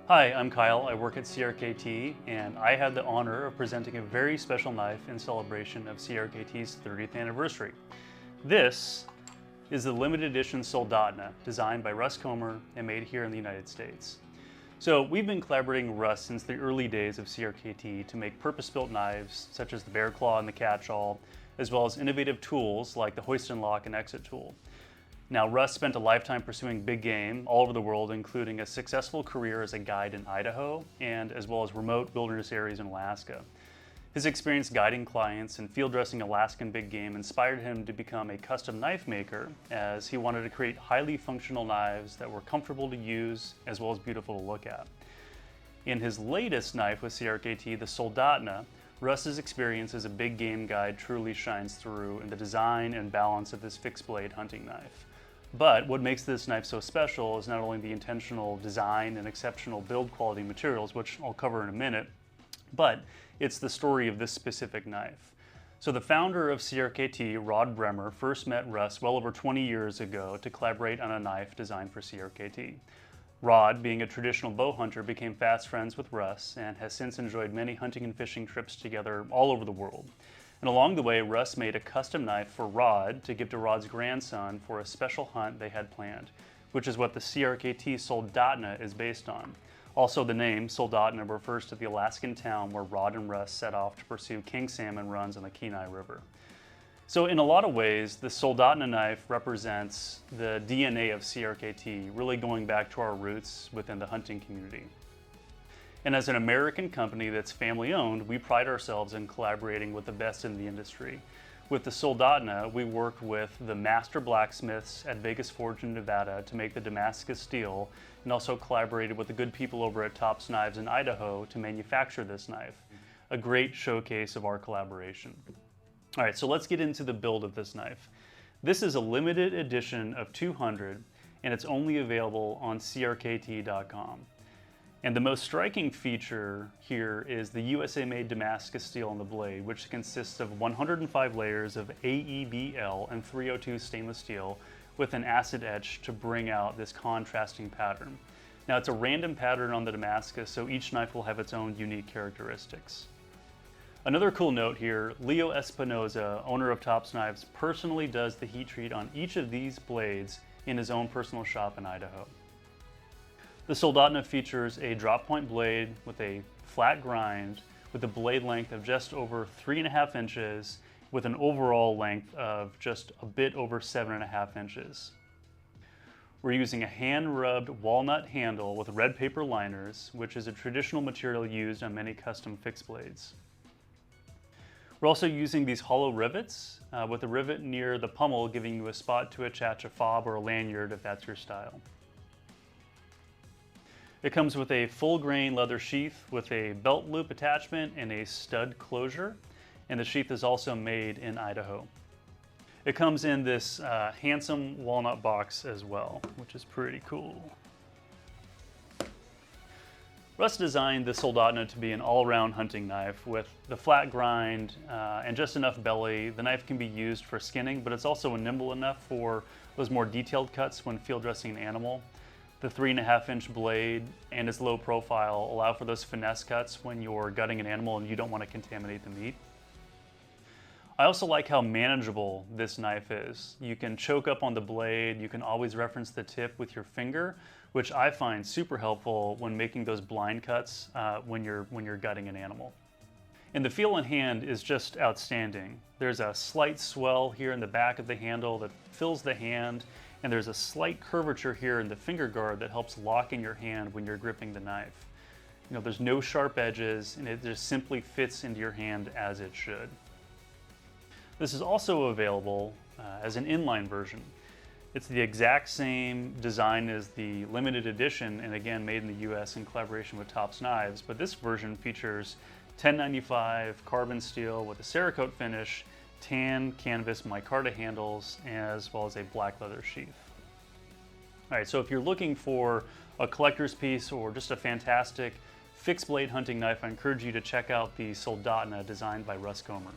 Hi, I'm Kyle. I work at CRKT, and I had the honor of presenting a very special knife in celebration of CRKT's 30th anniversary. This is the limited edition Soldotna, designed by Russ Comer and made here in the United States. So we've been collaborating with Russ since the early days of CRKT to make purpose-built knives such as the Bear Claw and the Catch-All, as well as innovative tools like the Hoist and Lock and Exit tool. Now, Russ spent a lifetime pursuing big game all over the world, including a successful career as a guide in Idaho and as well as remote wilderness areas in Alaska. His experience guiding clients and field dressing Alaskan big game inspired him to become a custom knife maker, as he wanted to create highly functional knives that were comfortable to use as well as beautiful to look at. In his latest knife with CRKT, the Soldotna, Russ's experience as a big game guide truly shines through in the design and balance of this fixed blade hunting knife. But what makes this knife so special is not only the intentional design and exceptional build quality materials, which I'll cover in a minute, but it's the story of this specific knife. So the founder of CRKT, Rod Bremer, first met Russ well over 20 years ago to collaborate on a knife designed for CRKT. Rod, being a traditional bow hunter, became fast friends with Russ and has since enjoyed many hunting and fishing trips together all over the world. And along the way, Russ made a custom knife for Rod to give to Rod's grandson for a special hunt they had planned, which is what the CRKT Soldotna is based on. Also, the name Soldotna refers to the Alaskan town where Rod and Russ set off to pursue king salmon runs on the Kenai River. So in a lot of ways, the Soldotna knife represents the DNA of CRKT, really going back to our roots within the hunting community. And as an American company that's family owned, we pride ourselves in collaborating with the best in the industry. With the Soldotna, we worked with the master blacksmiths at Vegas Forge in Nevada to make the Damascus steel, and also collaborated with the good people over at Tops Knives in Idaho to manufacture this knife. A great showcase of our collaboration. All right, so let's get into the build of this knife. This is a limited edition of 200, and it's only available on crkt.com. And the most striking feature here is the USA-made Damascus steel on the blade, which consists of 105 layers of AEBL and 302 stainless steel with an acid etch to bring out this contrasting pattern. Now, it's a random pattern on the Damascus, so each knife will have its own unique characteristics. Another cool note here, Leo Espinoza, owner of Tops Knives, personally does the heat treat on each of these blades in his own personal shop in Idaho. The Soldotna features a drop point blade with a flat grind with a blade length of just over 3.5 inches with an overall length of just a bit over 7.5 inches. We're using a hand-rubbed walnut handle with red paper liners, which is a traditional material used on many custom fixed blades. We're also using these hollow rivets with a rivet near the pommel giving you a spot to attach a fob or a lanyard if that's your style. It comes with a full grain leather sheath with a belt loop attachment and a stud closure, and the sheath is also made in Idaho. It comes in this handsome walnut box as well, which is pretty cool. Russ designed the Soldotna to be an all-around hunting knife with the flat grind and just enough belly. The knife can be used for skinning, but it's also nimble enough for those more detailed cuts when field dressing an animal. The 3.5-inch blade and its low profile allow for those finesse cuts when you're gutting an animal and you don't want to contaminate the meat. I also like how manageable this knife is. You can choke up on the blade, you can always reference the tip with your finger, which I find super helpful when making those blind cuts when you're gutting an animal. And the feel in hand is just outstanding. There's a slight swell here in the back of the handle that fills the hand, and there's a slight curvature here in the finger guard that helps lock in your hand when you're gripping the knife. You know, there's no sharp edges, and it just simply fits into your hand as it should. This is also available as an inline version. It's the exact same design as the limited edition, and again made in the US in collaboration with Tops Knives, but this version features 1095 carbon steel with a Cerakote finish, tan canvas micarta handles, as well as a black leather sheath. All right, so if you're looking for a collector's piece or just a fantastic fixed blade hunting knife, I encourage you to check out the Soldotna designed by Russ Comer.